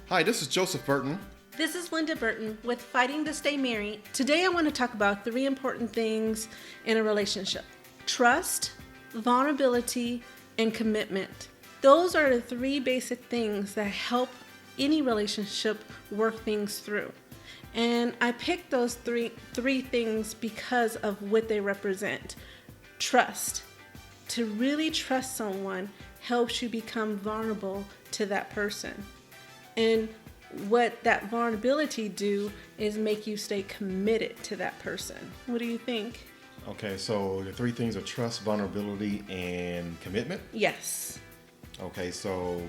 Hi, this is Joseph Burton. This is Linda Burton with Fighting to Stay Married. Today I want to talk about 3 important things in a relationship: trust, vulnerability, and commitment. Those are the 3 basic things that help any relationship work things through. And I picked those three things because of what they represent. Trust. To really trust someone helps you become vulnerable to that person. And what that vulnerability do is make you stay committed to that person. What do you think? Okay, so the 3 things are trust, vulnerability, and commitment. Yes. Okay, so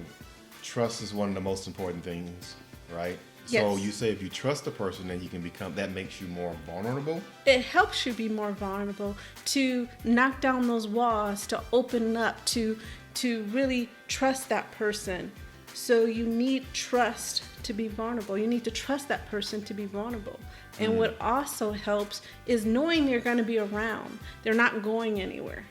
trust is one of the most important things, right? Yes. So you say if you trust a person, then you can become, that makes you more vulnerable. It helps you be more vulnerable, to knock down those walls, to open up, to really trust that person. So you need trust to be vulnerable. You need to trust that person to be vulnerable. And what also helps is knowing they're going to be around. They're not going anywhere.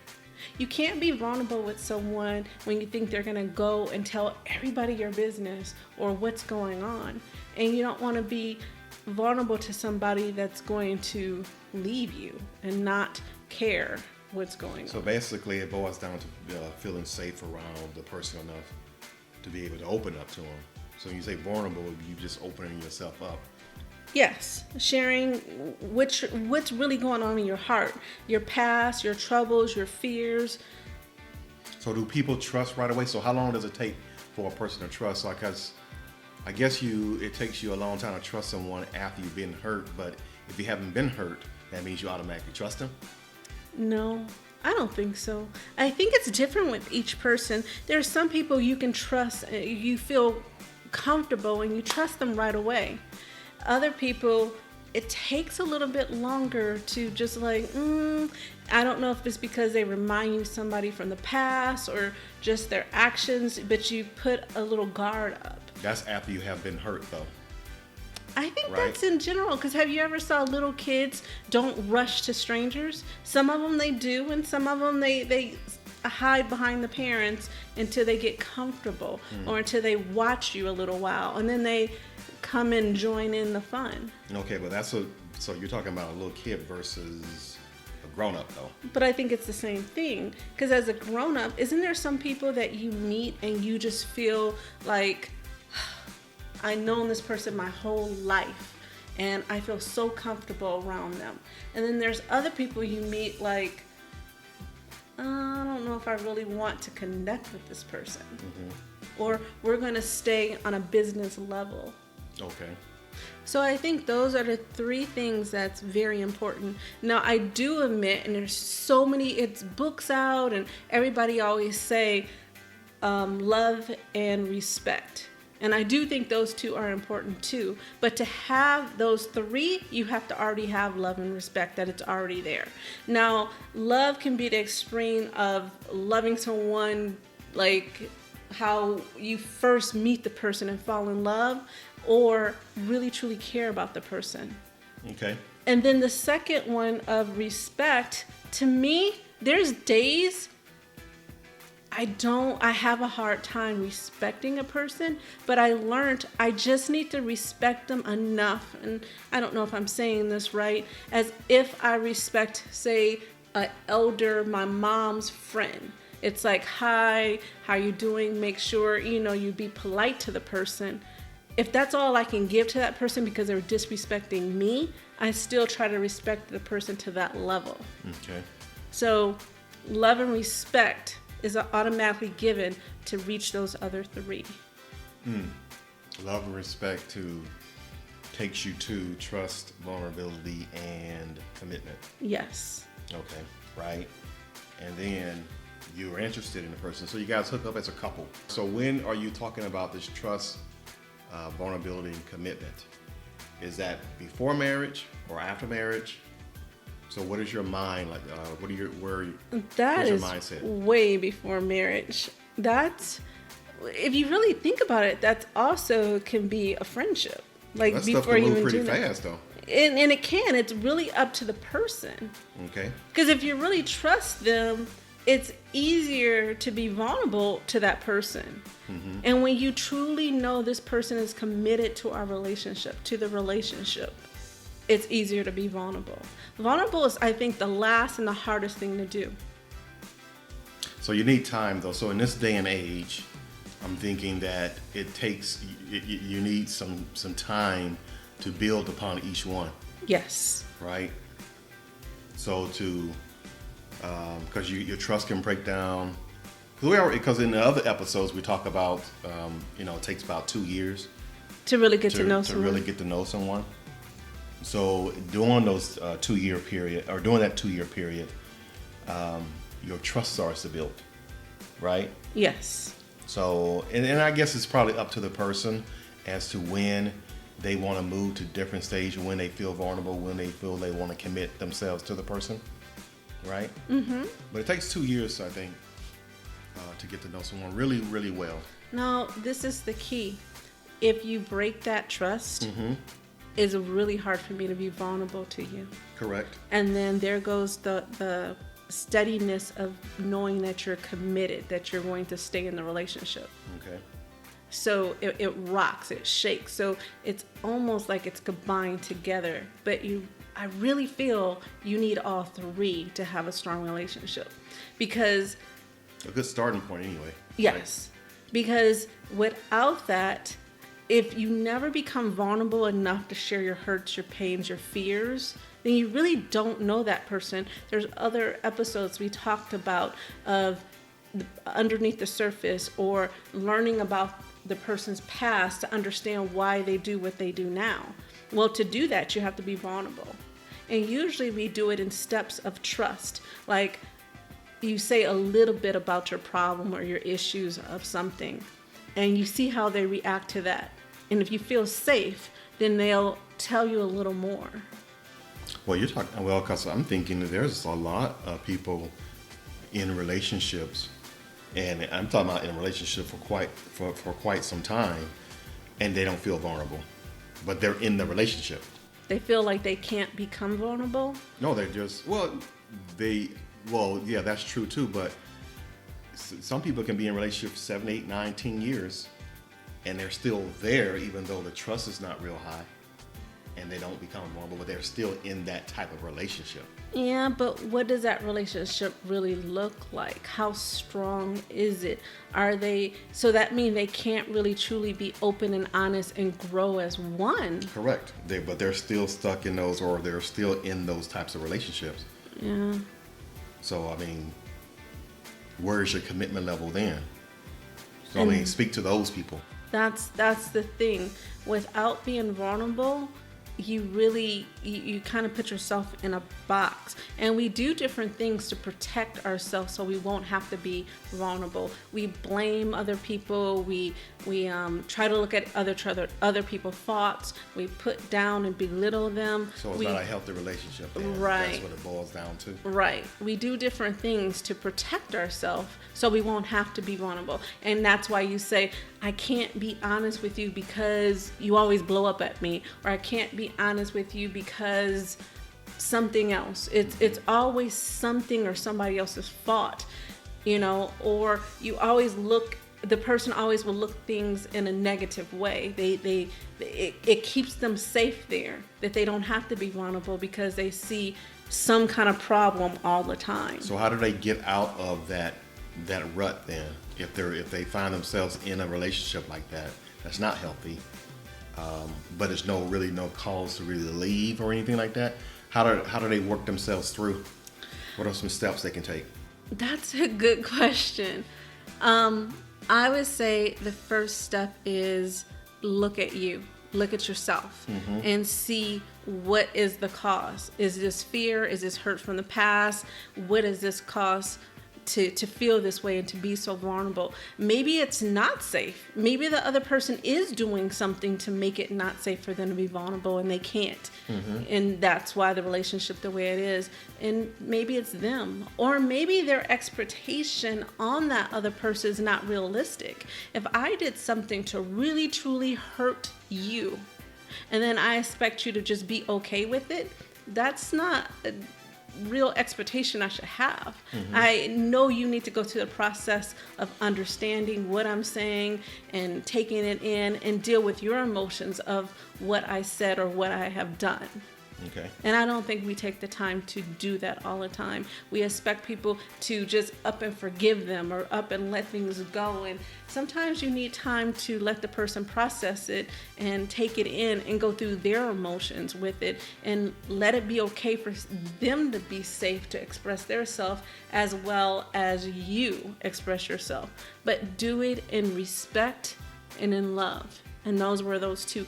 You can't be vulnerable with someone when you think they're going to go and tell everybody your business or what's going on. And you don't want to be vulnerable to somebody that's going to leave you and not care what's going on. So basically it boils down to feeling safe around the person enough to be able to open up to them. So when you say vulnerable, you just opening yourself up. Yes, sharing what's really going on in your heart, your past, your troubles, your fears. So do people trust right away? So how long does it take for a person to trust? Like, 'cause I guess it takes you a long time to trust someone after you've been hurt, but if you haven't been hurt, that means you automatically trust them? No, I don't think so. I think it's different with each person. There are some people you can trust, you feel comfortable and you trust them right away. Other people, it takes a little bit longer to just like, I don't know if it's because they remind you of somebody from the past or just their actions, but you put a little guard up. That's after you have been hurt, though. I think Right. that's in general, because have you ever saw little kids don't rush to strangers? Some of them they do, and some of them they hide behind the parents until they get comfortable or until they watch you a little while, and then they come and join in the fun. Okay, but so you're talking about a little kid versus a grown-up, though. But I think it's the same thing, because as a grown-up, isn't there some people that you meet and you just feel like, I've known this person my whole life and I feel so comfortable around them. And then there's other people you meet like, I don't know if I really want to connect with this person. Or we're going to stay on a business level. Okay. So I think those are the 3 things that's very important. Now I do admit, and there's so many, it's books out and everybody always say love and respect. And I do think those 2 are important too. But to have those 3, you have to already have love and respect, that it's already there. Now, love can be the extreme of loving someone like how you first meet the person and fall in love, or really truly care about the person. Okay. And then the second one of respect, to me, there's days I have a hard time respecting a person, but I learned I just need to respect them enough, and I don't know if I'm saying this right, as if I respect, say, an elder, my mom's friend. It's like, hi, how you doing? Make sure, you be polite to the person. If that's all I can give to that person because they're disrespecting me, I still try to respect the person to that level. Okay. So love and respect is automatically given to reach those other 3. Love and respect takes you to trust, vulnerability, and commitment. Yes. Okay, right? And then you're interested in the person. So you guys hook up as a couple. So when are you talking about this trust, vulnerability, and commitment? Is that before marriage or after marriage? So what is your mind like? Where's your mindset? Way before marriage. That's, if you really think about it, that also can be a friendship. Like That before stuff can you move even pretty do that. fast, though. And it can. It's really up to the person. Okay. Because if you really trust them, it's easier to be vulnerable to that person. And when you truly know this person is committed to our relationship, to the relationship, it's easier to be vulnerable. Vulnerable is, I think, the last and the hardest thing to do. So you need time, though. So in this day and age, I'm thinking that it takes, you need some time to build upon each one, Yes. right? So because your trust can break down. Because in the other episodes we talk about, it takes about 2 years To really get to know someone. really get to know someone. So during those 2 year period, or during that 2 year period, your trust starts to build, right? Yes. So, and I guess it's probably up to the person as to when they want to move to different stage, when they feel vulnerable, when they feel they want to commit themselves to the person, right? Mm-hmm. But it takes 2 years, I think, to get to know someone really, really well. Now, this is the key. If you break that trust, it's really hard for me to be vulnerable to you. Correct. And then there goes the steadiness of knowing that you're committed, that you're going to stay in the relationship. Okay. So it rocks, it shakes. So it's almost like it's combined together. But I really feel you need all three to have a strong relationship. Because A good starting point, anyway. yes, because without that, if you never become vulnerable enough to share your hurts, your pains, your fears, then you really don't know that person. There's other episodes we talked about of underneath the surface, or learning about the person's past to understand why they do what they do now. Well, to do that, you have to be vulnerable. And usually we do it in steps of trust. Like, you say a little bit about your problem or your issues of something, and you see how they react to that. And if you feel safe, then they'll tell you a little more. Well, you're talking, because I'm thinking that there's a lot of people in relationships, and I'm talking about in a relationship for quite some time, and they don't feel vulnerable, but they're in the relationship. They feel like they can't become vulnerable. No, they're just, yeah, that's true too, but some people can be in relationships 7, 8, 9, 10 years, and they're still there even though the trust is not real high, and they don't become vulnerable, but they're still in that type of relationship. Yeah, but what does that relationship really look like? How strong is it? So that means they can't really truly be open and honest and grow as one. Correct. But they're still stuck in those, or they're still in those types of relationships. Yeah. So, where's your commitment level then? So, speak to those people. That's the thing. Without being vulnerable, you kind of put yourself in a box. And we do different things to protect ourselves so we won't have to be vulnerable. We blame other people. We try to look at other people's thoughts. We put down and belittle them. So it's not a healthy relationship then. Right. That's what it boils down to. Right. We do different things to protect ourselves so we won't have to be vulnerable. And that's why you say, I can't be honest with you because you always blow up at me, or I can't be honest with you because something else. It's always something or somebody else's fault, or the person always will look things in a negative way. It keeps them safe there, that they don't have to be vulnerable because they see some kind of problem all the time. So how do they get out of that rut then? If they find themselves in a relationship like that, that's not healthy, but there's no cause to really leave or anything like that. How do they work themselves through? What are some steps they can take? That's a good question. I would say the first step is look at you. Look at yourself and see what is the cause. Is this fear? Is this hurt from the past? What does this cause to feel this way and to be so vulnerable? Maybe it's not safe. Maybe the other person is doing something to make it not safe for them to be vulnerable and they can't. And that's why the relationship the way it is. And maybe it's them. Or maybe their expectation on that other person is not realistic. If I did something to really truly hurt you, and then I expect you to just be okay with it, that's not real expectation I should have. I know you need to go through the process of understanding what I'm saying and taking it in and deal with your emotions of what I said or what I have done. Okay. And I don't think we take the time to do that all the time. We expect people to just up and forgive them or up and let things go. And sometimes you need time to let the person process it and take it in and go through their emotions with it and let it be okay for them to be safe to express their self as well as you express yourself. But do it in respect and in love. And those were those two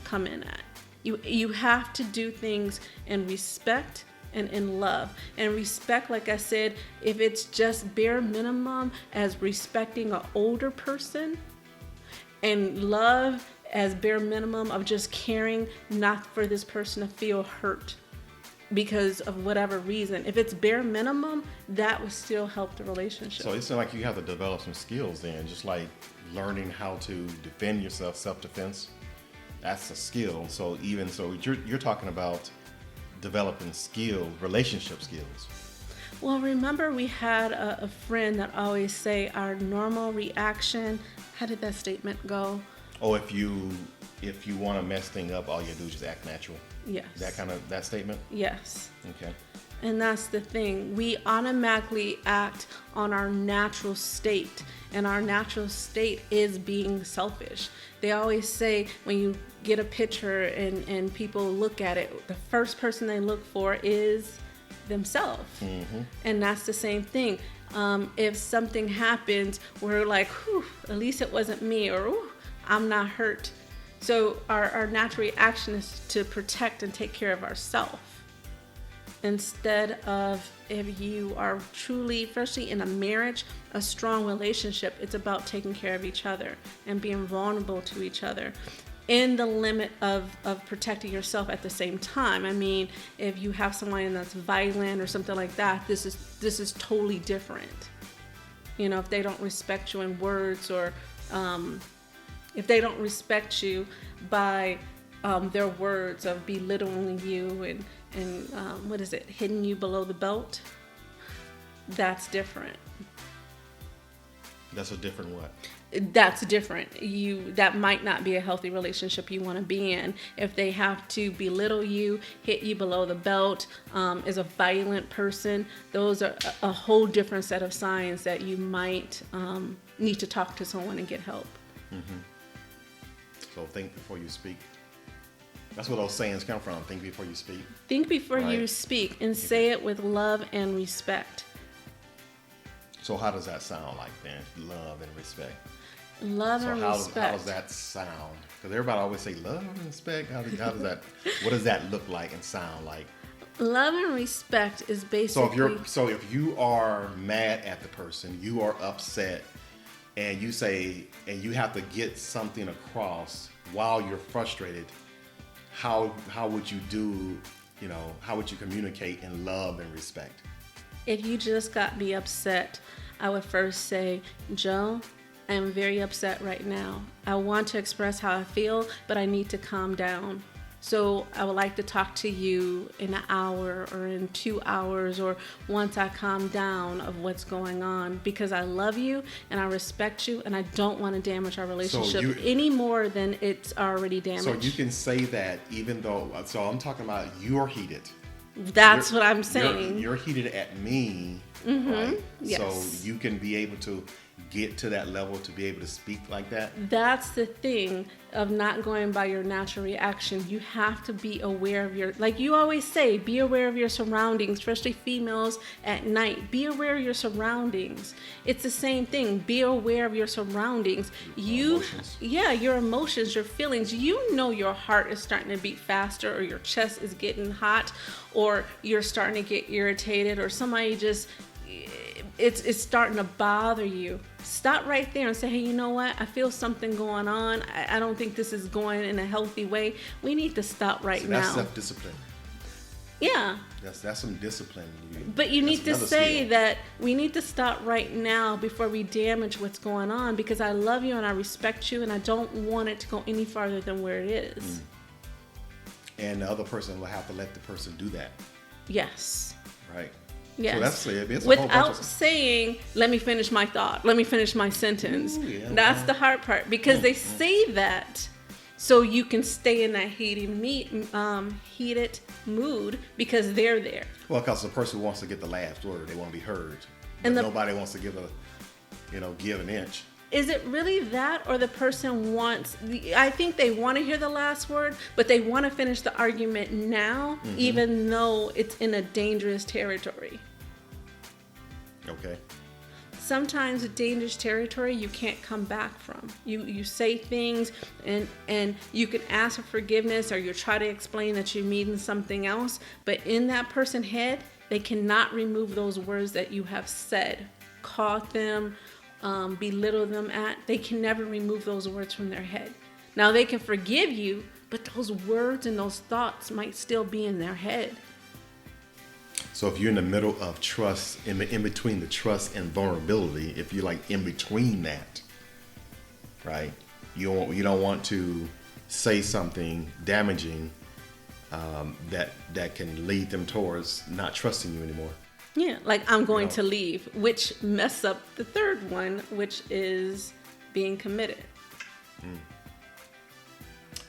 come in at. You have to do things in respect and in love. And respect, like I said, if it's just bare minimum as respecting an older person, and love as bare minimum of just caring not for this person to feel hurt because of whatever reason. If it's bare minimum, that would still help the relationship. So it's not like you have to develop some skills then, just like learning how to defend yourself, self-defense. That's a skill. So even so, you're talking about developing relationship skills. Well, remember we had a friend that always say our normal reaction. How did that statement go? Oh, if you want to mess things up, all you do is just act natural. Yes. That statement? Yes. Okay. And that's the thing. We automatically act on our natural state. And our natural state is being selfish. They always say when you get a picture and people look at it, the first person they look for is themselves. And that's the same thing. If something happens, we're like, whew, at least it wasn't me, or ooh, I'm not hurt. So our natural reaction is to protect and take care of ourselves. Instead of, if you are truly, firstly in a marriage, a strong relationship, it's about taking care of each other and being vulnerable to each other in the limit of protecting yourself at the same time. I mean, if you have someone that's violent or something like that, this is totally different. You know, if they don't respect you in words, or if they don't respect you by their words of belittling you and what is it, hitting you below the belt, that's different. That's a different what? That's different. That might not be a healthy relationship you want to be in. If they have to belittle you, hit you below the belt, is a violent person, those are a whole different set of signs that you might need to talk to someone and get help. So think before you speak. That's where those sayings come from. Think before you speak. Think before Right. you speak, and say it with love and respect. So how does that sound like then? Love and respect. Love So and how respect. does that sound? Because everybody always say love and respect. How does that? What does that look like and sound like? Love and respect is basically. So if you are mad at the person, you are upset, and you say, and you have to get something across while you're frustrated, how would you do? You know, how would you communicate in love and respect? If you just got me upset, I would first say, Joe, I am very upset right now. I want to express how I feel, but I need to calm down. So I would like to talk to you in an hour or in 2 hours or once I calm down of what's going on, because I love you and I respect you and I don't want to damage our relationship any more than it's already damaged. So you can say that even though, so I'm talking about you're heated. That's what I'm saying. You're heated at me, right? Yes. So you can be able to get to that level to be able to speak like that. That's the thing of not going by your natural reaction. You have to be aware of your, like you always say, be aware of your surroundings, especially females at night. Be aware of your surroundings. It's the same thing. Be aware of your surroundings. Emotions. Yeah, your emotions, your feelings. You know your heart is starting to beat faster, or your chest is getting hot, or you're starting to get irritated, or somebody just, it's starting to bother you. Stop right there and say, hey, you know what? I feel something going on. I don't think this is going in a healthy way. We need to stop right now. That's self-discipline. Yeah. That's some discipline. But you need to another say skill. that we need to stop right now before we damage what's going on, because I love you and I respect you and I don't want it to go any farther than where it is. And the other person will have to let the person do that. Yes. Right. Yes. So that's it. It's a whole bunch Without of saying, let me finish my thought, let me finish my sentence. Ooh, yeah, That's wow. the hard part, because they say that so you can stay in that heated mood because they're there. Well, because the person wants to get the last word, they want to be heard, but And nobody wants to give an inch. Is it really that, or the person wants, I think they want to hear the last word, but they want to finish the argument now, even though it's in a dangerous territory. Okay. Sometimes dangerous territory you can't come back from. You say things and you can ask for forgiveness, or you try to explain that you mean something else, but in that person's head, they cannot remove those words that you have said, caught them, belittle them at. They can never remove those words from their head. Now they can forgive you, but those words and those thoughts might still be in their head. So if you're in the middle of trust, in between the trust and vulnerability, if you're like in between that, right? You don't want to say something damaging that can lead them towards not trusting you anymore. Yeah, like I'm going Yeah. to leave, which mess up the third one, which is being committed.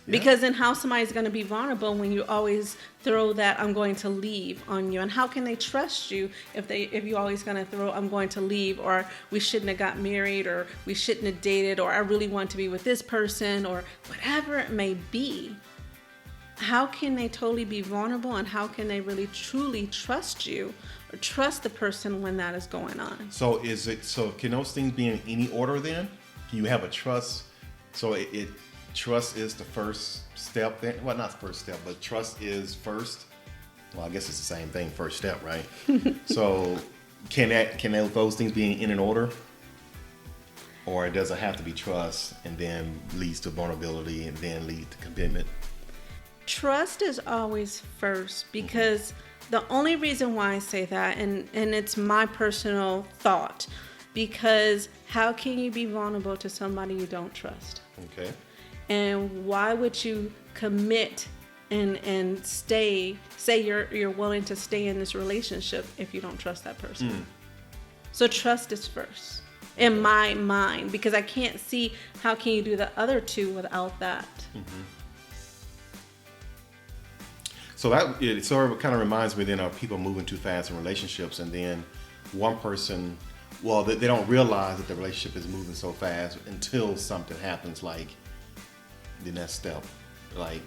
Because then how somebody's going to be vulnerable when you always throw that I'm going to leave on you? And how can they trust you if you're always going to throw I'm going to leave, or we shouldn't have got married, or we shouldn't have dated, or I really want to be with this person, or whatever it may be? How can they totally be vulnerable, and how can they really truly trust you or trust the person when that is going on? So can those things be in any order then? Can you have a trust? So trust is the first step then? Well, not the first step, but trust is first. Well, I guess it's the same thing, first step, right? So can those things be in an order? Or does it have to be trust and then leads to vulnerability and then lead to commitment? Trust is always first, because the only reason why I say that, and it's my personal thought, because how can you be vulnerable to somebody you don't trust? Okay. And why would you commit and say you're willing to stay in this relationship if you don't trust that person? So trust is first in my mind, because I can't see how can you do the other two without that. So it sort of kind of reminds me then of people moving too fast in relationships, and then one person, well, they don't realize that the relationship is moving so fast until something happens, like the next step, like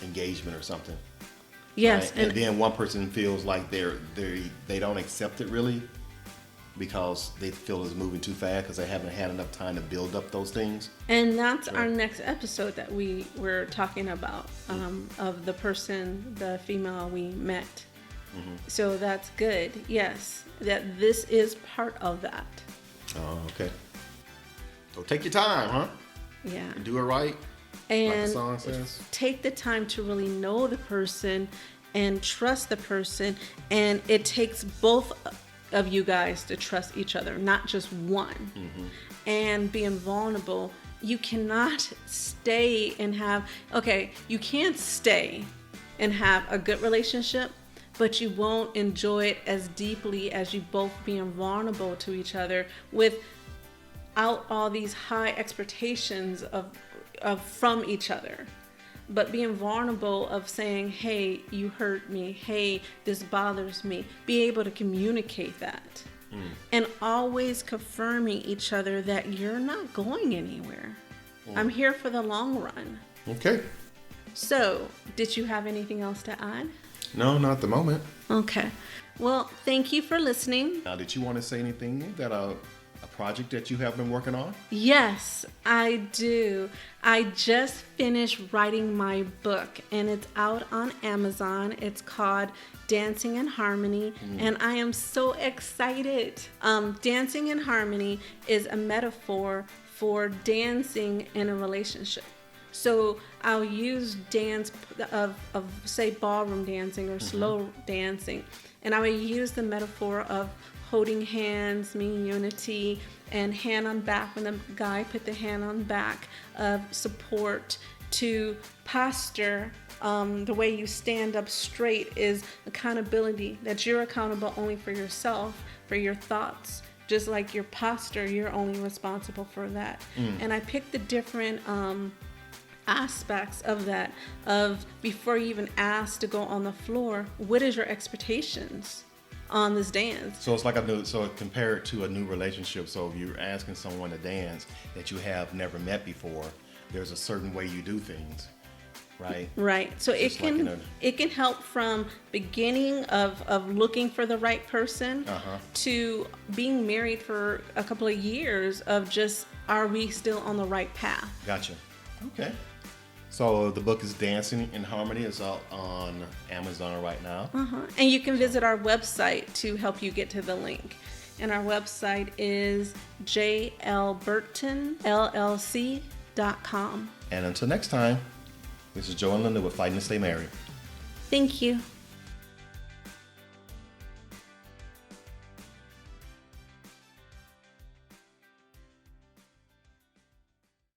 engagement or something. Yes, Right? And then one person feels like they don't accept it really because they feel it's moving too fast because they haven't had enough time to build up those things. and that's our next episode that we were talking about, of the female we met. So that's good. Yes, that this is part of that. Oh, okay. So take your time, huh? Yeah. And do it right. Like the And song says. take the time to really know the person and trust the person, and it takes both of you guys to trust each other, not just one. And being vulnerable, you cannot stay and you can't stay and have a good relationship, but you won't enjoy it as deeply as you both being vulnerable to each other without all these high expectations of from each other. But being vulnerable of saying, hey, you hurt me, hey, this bothers me, be able to communicate that. And always confirming each other that you're not going anywhere. I'm here for the long run. Okay. So, did you have anything else to add? No, not at the moment. Okay. Well, thank you for listening. Now, did you want to say anything that a project that you have been working on? Yes, I do. I just finished writing my book, and it's out on Amazon. It's called Dancing in Harmony, and I am so excited. Dancing in Harmony is a metaphor for dancing in a relationship. So I'll use dance of say ballroom dancing or slow dancing, and I will use the metaphor of holding hands, meaning unity, and hand on back when the guy put the hand on back of support, to posture. The way you stand up straight is accountability, that you're accountable only for yourself, for your thoughts. Just like your posture, you're only responsible for that. And I picked the different aspects of that, of before you even ask to go on the floor, what is your expectations on this dance? So it's like so compare it to a new relationship. So if you're asking someone to dance that you have never met before, there's a certain way you do things. Right. Right. So Just it can help from beginning of looking for the right person to being married for a couple of years of just, are we still on the right path? Gotcha. Okay. So the book is Dancing in Harmony. It's out on Amazon right now. And you can visit our website to help you get to the link. And our website is jlburtonllc.com. And until next time, this is Joe and Linda with Fighting to Stay Married. Thank you.